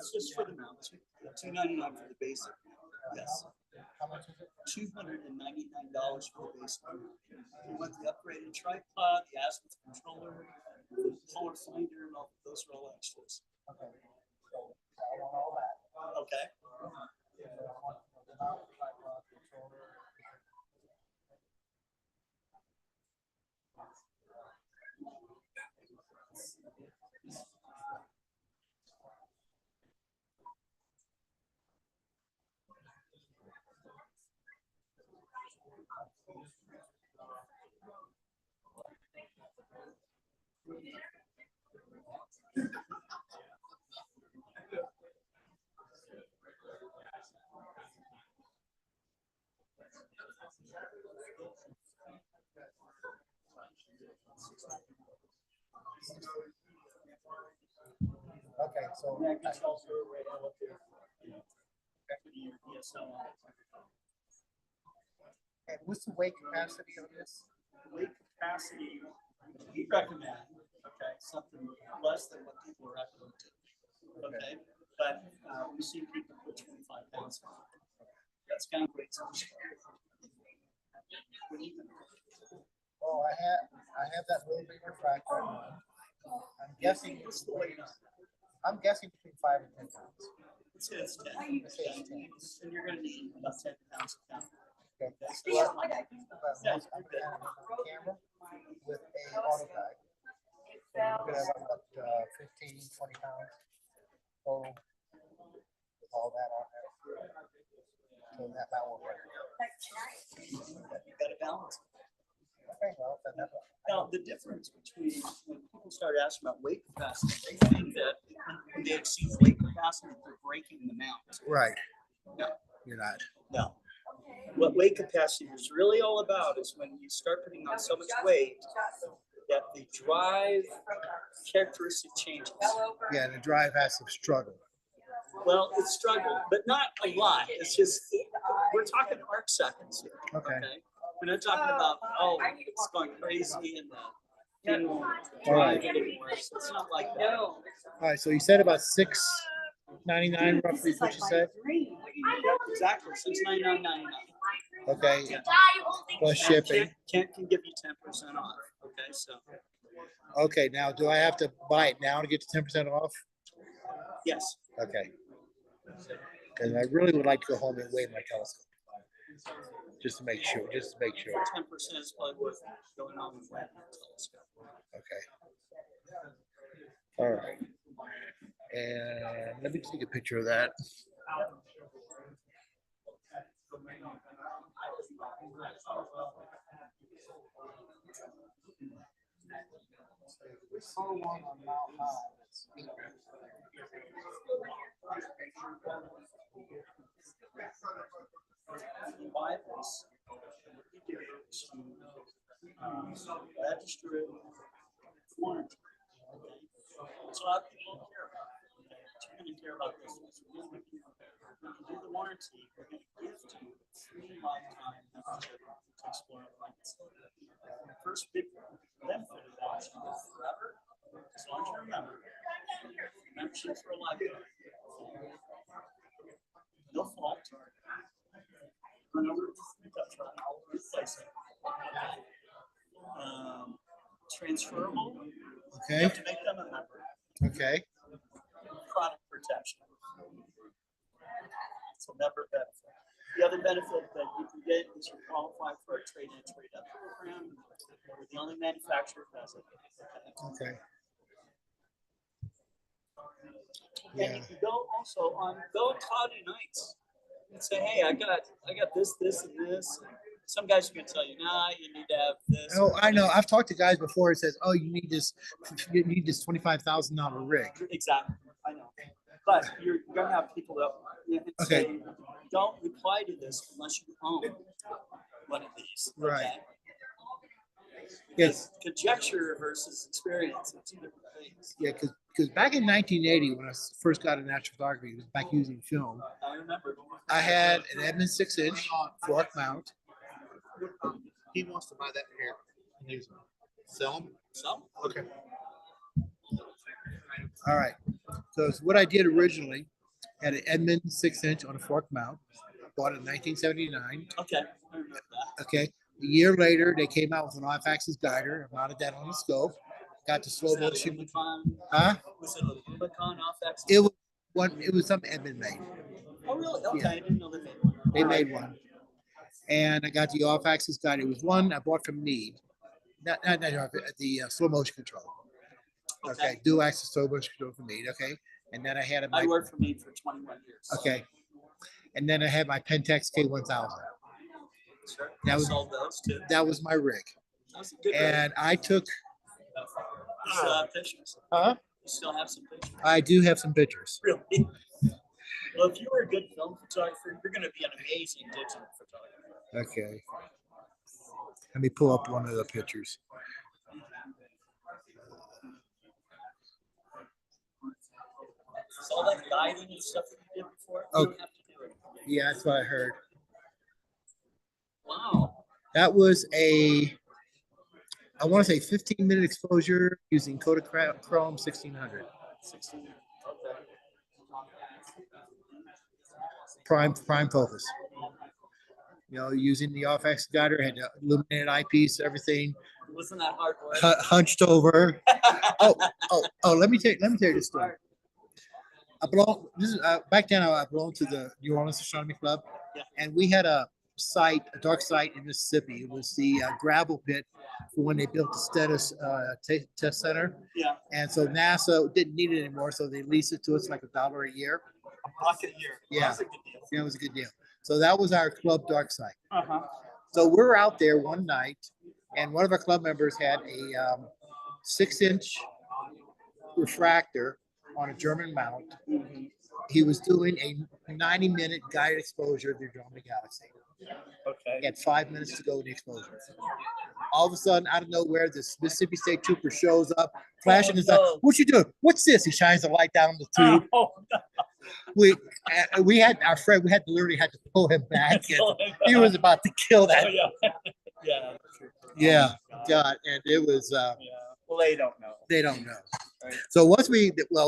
That's just for the mount. $299 for the basic. Yes. How much is it? $299 for the basic. You want the upgraded tripod, the azimuth controller, the polar finder, and all those are all extras. Okay. So I want all that. Okay. Okay, so That's also right on with your DSL. and what's the weight capacity of this? Weight capacity, we recommend, okay, something less than what people are accustomed to. Okay, but we see people put 25 pounds on. That's kind of great. Oh, I have that little big refractor. I'm guessing What's the weight on it? I'm guessing between 5 and 10 pounds. It says 10. Let's say it's 10. And you're going to need about 10 pounds of count. Okay. Well, I'm gonna have a camera with a auto guide. So you could have about 15, 20 pounds. So with all that on there. So that will work. You got to balance. Okay, well, then that's Now, the difference between when people start asking about weight capacity, they think that when they exceed weight capacity, they're breaking the mount. right. No, You're not. no. What weight capacity is really all about is when you start putting on so much weight that the drive characteristic changes. Yeah, the drive has to struggle. Well, it's struggled, but not a lot. It's just, we're talking arc seconds here. Okay. We're not talking about, oh, it's going crazy and the thing won't drive anymore. So it's not like that. All right, so you said about $6.99 roughly is what you said? Yep, exactly. $699.99. Okay. Yeah. Plus shipping. Kent can give you 10% off. Okay, so Okay, now do I have to buy it now to get the 10% off? yes. Okay. Because I really would like to go home and weigh my telescope. Just to make sure. 10% is probably worth going on with that telescope. Okay. All right. And let me take a picture of that. We saw one on Mount High. Buy this, you give it to register it, warranty. That's a lot of people don't care about. But you're going to care about this. When you do the warranty, we're going to gift you a free lifetime membership to Explore Planets. The first big benefit of that is you live forever, as long as you remember. Membership for a lifetime. No fault. Run over to the pickup truck, replace it. Transferable. Okay. You have to make them a member. Okay. Product protection. It's a member benefit. The other benefit that you can get is you qualify for a trade-in, trade-up program. We're the only manufacturer that does it. Okay. And you can go also on cloudy nights and say, hey, I got this, and this. Some guys are going to tell you, nah, you need to have this. Oh, I know. I've talked to guys before. It says, oh, you need this $25,000 rig. Exactly. I know. But you're going to have people that say, don't reply to this unless you own one of these. Right. Okay? Yes. Conjecture versus experience are two different things. Yeah, because back in 1980, when I first got into astrophotography, it was back using film. I remember. I had an Edmund 6-inch fork mount. He wants to buy that here and use them. Sell them? Some? Okay. All right. Because what I did originally had an Edmund 6-inch on a fork mount. Bought it in 1979. Okay. I remember that. Okay. A year later, they came out with an off-axis guider. I mounted that on the scope. Got the slow Was that a motion. Rubicon? Huh? Was it a Rubicon off-axis? It was one. It was something Edmund made. Oh, really? Okay. Yeah. I didn't know they made one. They All right. made one, and I got the off-axis guider. It was one I bought from Need. Not the slow motion control. Okay. Dual axis slow motion control from Need. Okay. And then I had I worked for me for 21 years. Okay. And then I had my Pentax K1000. Sure. That I was- sold those too. That was my rig. That was a good And I took. You still have pictures? Huh? You still have some pictures? I do have some pictures. Really? Well, if you were a good film photographer, you're going to be an amazing digital photographer. Okay. Let me pull up one of the pictures. So all that guiding and stuff that you did before, Oh. you don't have to do it. Yeah, that's what I heard. Wow. That was I want to say 15-minute exposure using Kodachrome 1600. 16. Okay. Prime focus. You know, using the off-axis guider, had the illuminated eyepiece, everything, Wasn't that hard work? hunched over. Let me tell you this story. Back then I belonged to the New Orleans Astronomical Club, Yeah. and we had a dark site in Mississippi. It was the gravel pit for when they built the Stennis test center. Yeah. And so NASA didn't need it anymore, so they leased it to us like $1 a year. A bucket a year. Yeah. That's a good deal. Yeah, it was a good deal. So that was our club dark site. Uh-huh. So we're out there one night, and one of our club members had a 6-inch refractor on a German mount. Mm-hmm. He was doing a 90-minute guided exposure of the Andromeda Galaxy. Okay. He had 5 minutes to go in the exposure. All of a sudden, out of nowhere, this Mississippi State Trooper shows up, flashing his eye. What you doing? What's this? He shines the light down the tube. Oh, no. We had our friend. We had to pull him back. And he was about to kill that. Oh, yeah. Yeah. Yeah, God, and it was. Yeah. Well, they don't know. They don't know. Right. So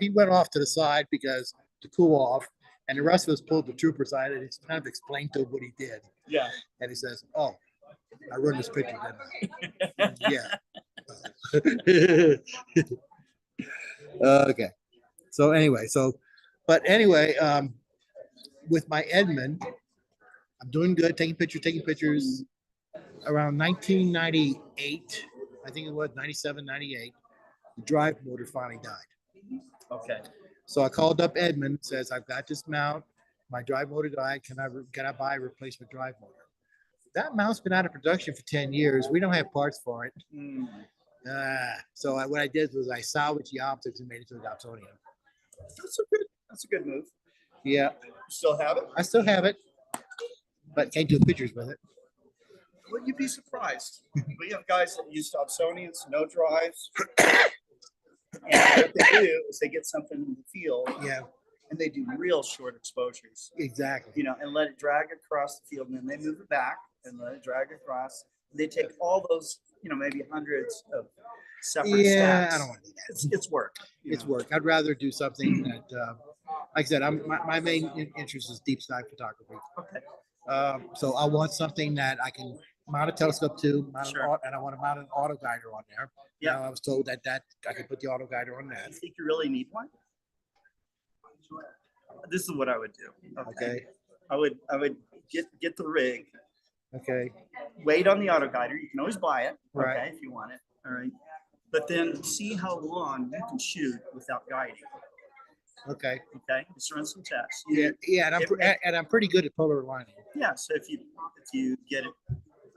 he went off to the side because to cool off, and the rest of us pulled the trooper side, and he kind of explained to him what he did. Yeah. And he says, "Oh, I run this picture, didn't I?" Yeah. Okay. So anyway, with my Edmund, I'm doing good, taking pictures. Around 1998, I think it was 97, 98, the drive motor finally died. Okay. So I called up Edmund, says, I've got this mount, my drive motor died, can I buy a replacement drive motor? That mount's been out of production for 10 years. We don't have parts for it. Mm. So what I did was I salvaged the optics and made it to a Dobsonian. That's a good move. Yeah, You still have it? I still have it, but can't do pictures with it. Well, you'd be surprised. We have guys that use Dobsonians, no drives. And what they do is they get something in the field Yeah, and they do real short exposures, exactly. you know, and let it drag across the field. And then they move it back and let it drag across. They take all those, you know, maybe hundreds of separate Yeah, stacks. I don't want to do that. It's work. you It's know. work. I'd rather do something that, like I said, my main interest is deep sky photography. Okay. So I want something that I can mount a telescope to, Sure. and I want to mount an auto guider on there. Yeah. Now, I was told that I could put the auto guider on that. You think you really need one? This is what I would do. Okay. I would get the rig, Okay. wait on the auto guider. You can always buy it, Right. okay, if you want it. All right. But then see how long you can shoot without guiding. Okay. Okay. Just run some tests. Yeah. Yeah. And I'm pretty good at polar aligning. Yeah. So if you get it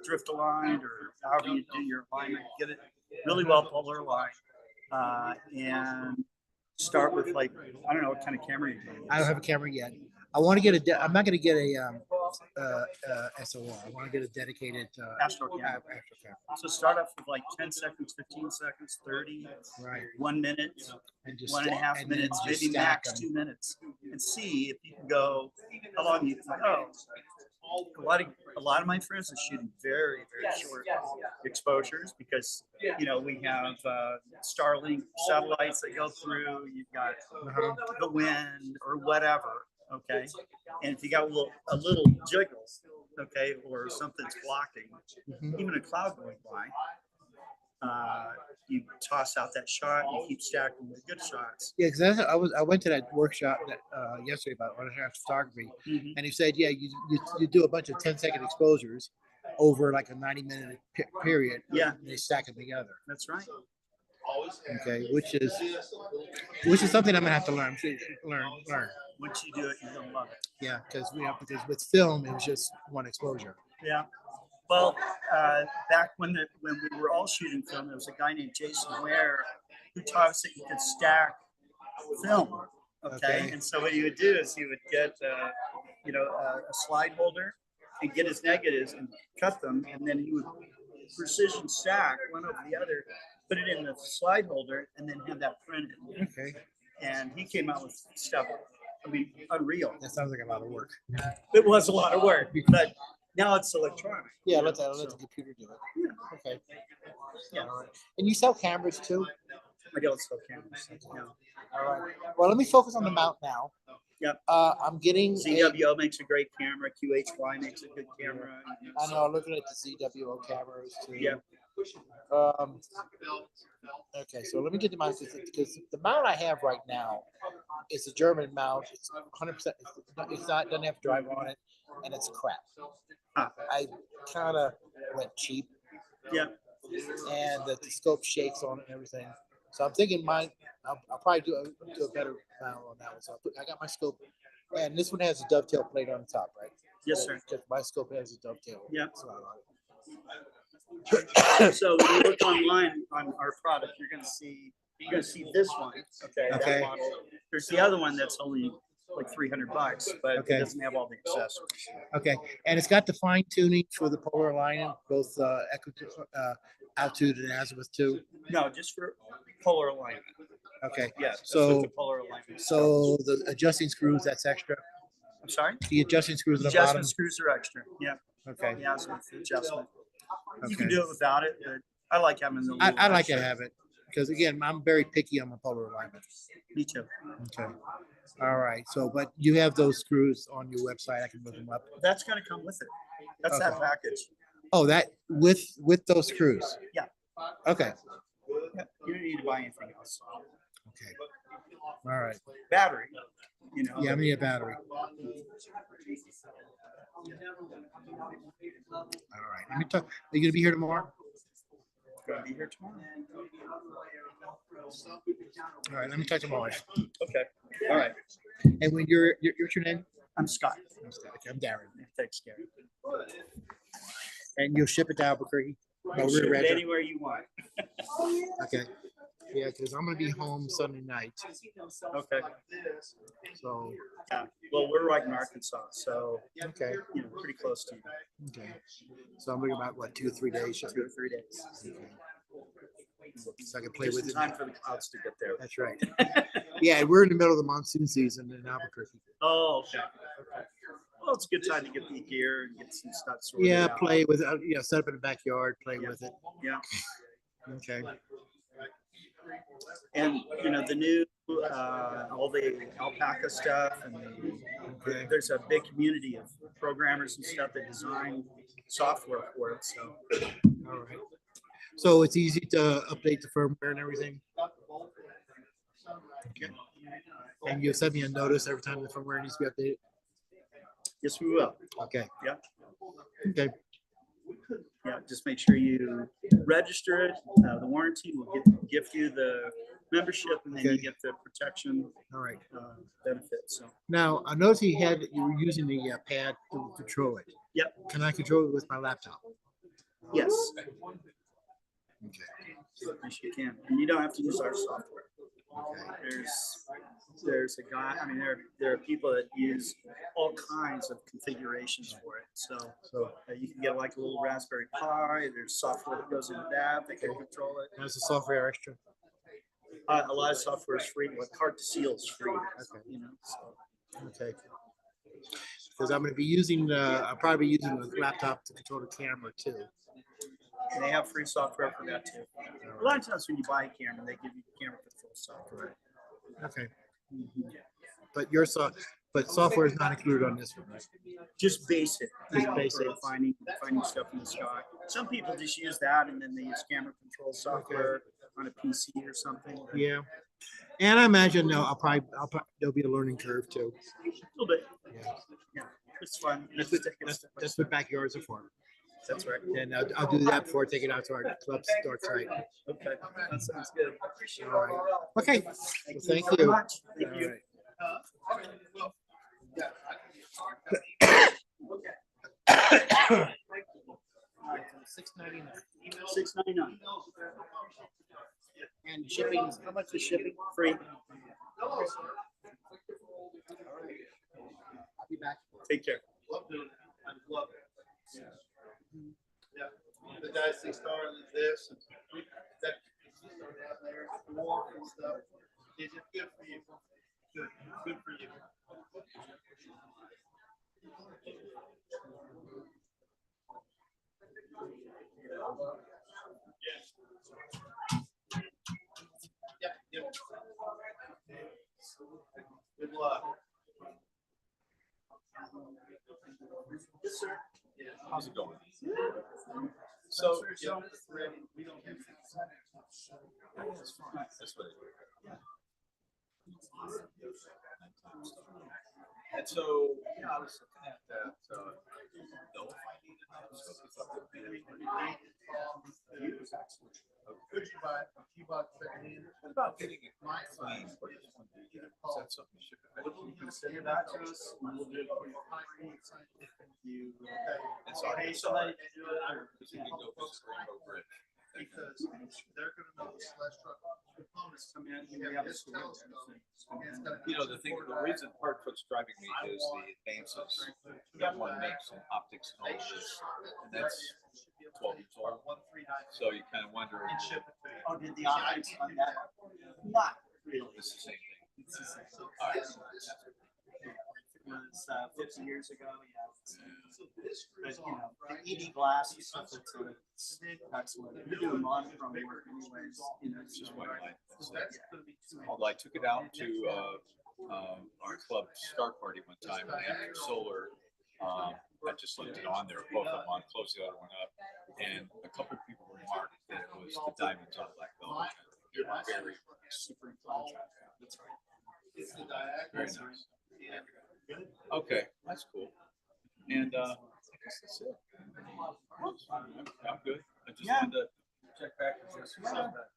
drift aligned or however you do your alignment, get it really well polar aligned, and start with, like, I don't know what kind of camera you're doing. I don't have a camera yet. I want to get I'm not going to get a SOR. I want to get a dedicated AstroCon. AstroCon. So start off with like 10 seconds, 15 seconds, 30, Right. 1 minute, And just 1.5 and then minutes, just maybe stack max them. 2 minutes, and see if you can go how long you can go. a lot of my friends are shooting very, very short exposures because we have Starlink satellites that go through. You've got the wind or whatever. Okay, and if you got a little jiggle, okay, or something's blocking, even a cloud going by, you toss out that shot and you keep stacking the good shots. Yeah, because I went to that workshop that yesterday about photography, and he said, yeah, you do a bunch of 10-second exposures over like a 90-minute period. Yeah, and they stack them together. That's right. Okay, which is something I'm gonna have to learn. Learn. Once you do it, you're gonna love it. Yeah, because with film it was just one exposure. Yeah. Well, back when we were all shooting film, there was a guy named Jason Ware who taught us that you could stack film. Okay. And so what he would do is he would get a slide holder and get his negatives and cut them, and then he would precision stack one over the other, put it in the slide holder, and then have that printed. Okay. And he came out with stuff, I mean, unreal. That sounds like a lot of work. It was a lot of work, but now it's electronic. Yeah, let the computer do it. Yeah. Okay. Yeah. All right. And you sell cameras too? I don't sell cameras. Yeah. All right. Well, let me focus on the mount now. Yep. I'm getting ZWO makes a great camera. QHY makes a good camera. I know. I'm looking at the ZWO cameras too. Yeah. Okay, so let me get to my because the mount I have right now is a German mount. It's 100%. It's not doesn't have drive on it, and it's crap. I kind of went cheap. Yeah. And the scope shakes on it and everything. So I'm thinking I'll probably do a better mount on that one. So I got my scope, and this one has a dovetail plate on the top, right? Yes, sir. Because my scope has a dovetail. Yeah. So when you look online on our product, you're going to see this one. Okay. That model. There's the other one that's only like $300, but it doesn't have all the accessories. Okay, and it's got the fine tuning for the polar alignment, both altitude and azimuth too. No, just for polar alignment. Okay. Yes. So the polar alignment. So the adjusting screws, that's extra. I'm sorry. The adjusting screws at the bottom. bottom. Screws are extra. Yeah. Okay. The azimuth adjustment. Okay. You can do it without it, but I like having the. I like to have it because again, I'm very picky on my polar alignment. Me too. Okay. All right. So, but you have those screws on your website. I can look them up. That's going to come with it. That's that package. Oh, that with those screws. Yeah. Okay. Yeah. You don't need to buy anything else. Okay. All right. Battery. Yeah, I need a battery. All right. Let me talk. Are you gonna be here tomorrow? Gonna be here tomorrow. All right. Let me talk to my wife. Okay. All right. And when you're what's your name? I'm Scott. Okay, I'm Darren. Thanks, Gary. And you'll ship it to Albuquerque? Ship it anywhere you want. Okay. Yeah, because I'm gonna be home Sunday night. Okay. So. Yeah. Well, we're right in Arkansas, so okay. Pretty close to you. Okay. So I'm looking about what 2 or 3 days. 2 or 3 days. Okay. So I can play with it. Time for the clouds to get there. That's right. Yeah, we're in the middle of the monsoon season in Albuquerque. Oh, okay. Well, it's a good time to get the gear and get some stuff sorted out. Play with it. Set up in the backyard, play with it. Yeah. Okay. And the new all the alpaca stuff, and there's a big community of programmers and stuff that design software for it. So, all right. So it's easy to update the firmware and everything. Okay. And you'll send me a notice every time the firmware needs to be updated. Yes, we will. Okay. Yeah. Okay. Yeah, just make sure you register it. The warranty will gift you the membership, and then you get the protection. All right. Benefits. So. Now, I noticed you were using the pad to control it. Yep. Can I control it with my laptop? Yes. Okay. Yes, you can, and you don't have to use our software. Okay. There's a guy. I mean, there are people that use all kinds of configurations for it. So you can get like a little Raspberry Pi. There's software that goes into that can control it. There's the software extra. A lot of software is free. Like Card to Seal is free. Okay. So. Okay. because I'm going to be using I'll probably be using the laptop to control the camera too. And they have free software for that too. A lot of times when you buy a camera, they give you the camera for the full software. Okay. Mhm. But software is not included on this one, right? Just basic, Just basic. for finding stuff in the sky. Some people just use that and then they use camera control software on a PC or something. Yeah. And I imagine there'll be a learning curve too. A little bit. Yeah. Yeah, it's fun. That's what backyards are for. That's right. And I'll do that before I take it out to our club start tonight. Okay, that sounds good. All right. Okay. Well, thank very you. much. Thank All you. right. $6.99. And shipping, how much is shipping? Free. I'll be back. Take care. Yeah, the guys they started this and that down there, war and stuff. Is it good for you? Good for you. Yeah. Good luck. Yes, sir. How's it going? So, yeah, we don't have. That's fine. That's what I do. And so, yeah, I was looking at that. No finding the telescope. Could you buy a few bucks secondhand? What about getting it clean? What is one do you? Is that something you ship it back? You can send it back to us. And we'll do it for you. You, And so I pay saw somebody it. to do it, or Because you can go visit Rainbow Bridge. Because they're gonna know the Celestial components come in, You we have have a this solution. telescope. And it's gonna You know, the reason part of what's driving me is the advances that one makes in optics and all of this. And that's 12 years old. So you kind of wonder, And ship it to you. Oh, did the optics on that? Not really. it's the same thing. It's the same. All right. It was 50 years ago, yeah. But you know, the ED glass and stuff, it's excellent. You're doing monochrome work anyways, you know. It's just white light. So that's gonna be too much. Although I took it out to our club star party one time, and after solar, I just left it on there, both of them on, closed the other one up, and a couple of people remarked that it was the diamonds on black velvet. They're very Super contrast. That's right. It's the diagonal. very nice. Okay, that's cool. And I guess that's it. I'm good. I just wanted to check back and see some stuff back.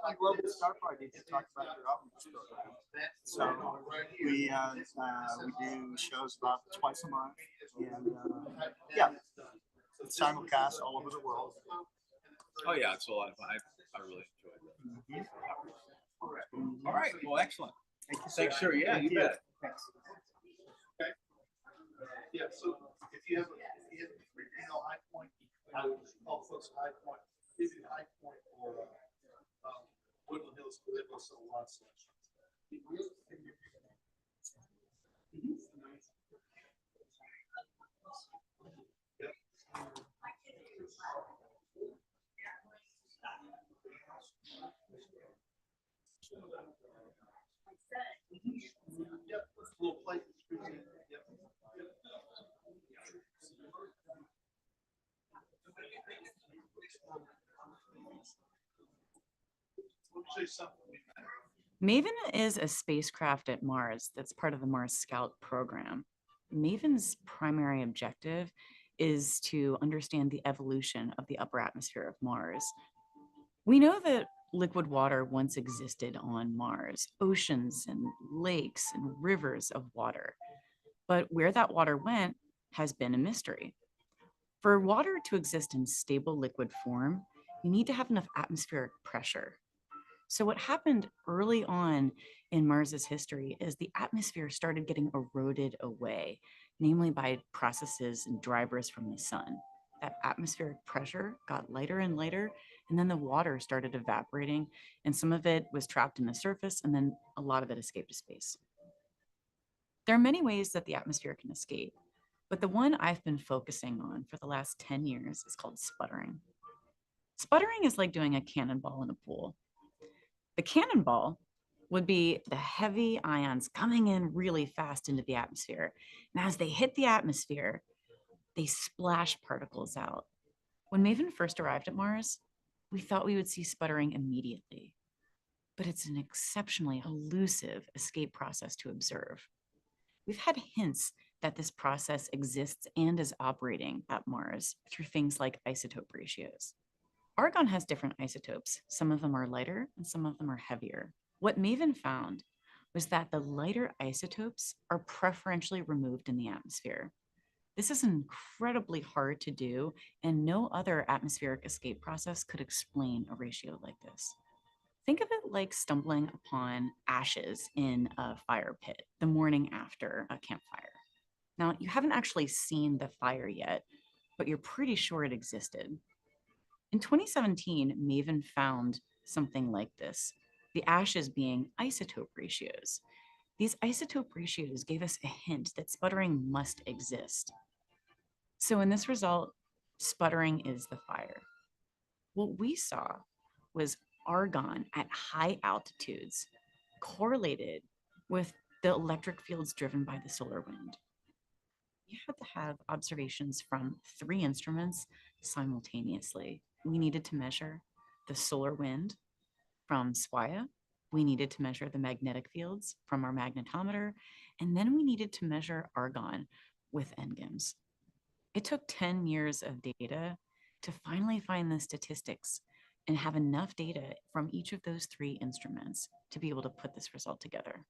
On Global Star Party to talk about your album program. So we do shows about twice a month, and yeah, it's simulcast all over the world. Oh yeah, it's a lot of fun. I really enjoyed it. All right. Well, excellent. Thanks, sure. Yeah, you bet. Thanks. Yeah, so if you have high point, I would call folks high point, if you high point or Woodland Hills, they also a lot of selections. Yep, little plate. Yep. Maven is a spacecraft at Mars that's part of the Mars Scout program. Maven's primary objective is to understand the evolution of the upper atmosphere of Mars. We know that liquid water once existed on Mars, oceans and lakes and rivers of water. But where that water went has been a mystery. For water to exist in stable liquid form, you need to have enough atmospheric pressure. So what happened early on in Mars's history is the atmosphere started getting eroded away, namely by processes and drivers from the sun. That atmospheric pressure got lighter and lighter, and then the water started evaporating, and some of it was trapped in the surface, and then a lot of it escaped to space. There are many ways that the atmosphere can escape, but the one I've been focusing on for the last 10 years is called sputtering. Sputtering is like doing a cannonball in a pool. The cannonball would be the heavy ions coming in really fast into the atmosphere. And as they hit the atmosphere, they splash particles out. When Maven first arrived at Mars, we thought we would see sputtering immediately, but it's an exceptionally elusive escape process to observe. We've had hints that this process exists and is operating at Mars through things like isotope ratios. Argon has different isotopes. Some of them are lighter and some of them are heavier. What Maven found was that the lighter isotopes are preferentially removed in the atmosphere. This is incredibly hard to do, and no other atmospheric escape process could explain a ratio like this. Think of it like stumbling upon ashes in a fire pit the morning after a campfire. Now, you haven't actually seen the fire yet, but you're pretty sure it existed. In 2017, Maven found something like this, the ashes being isotope ratios. These isotope ratios gave us a hint that sputtering must exist. So in this result, sputtering is the fire. What we saw was argon at high altitudes correlated with the electric fields driven by the solar wind. We had to have observations from 3 instruments simultaneously. We needed to measure the solar wind from SWIA. We needed to measure the magnetic fields from our magnetometer. And then we needed to measure argon with NGIMS. It took 10 years of data to finally find the statistics and have enough data from each of those 3 instruments to be able to put this result together.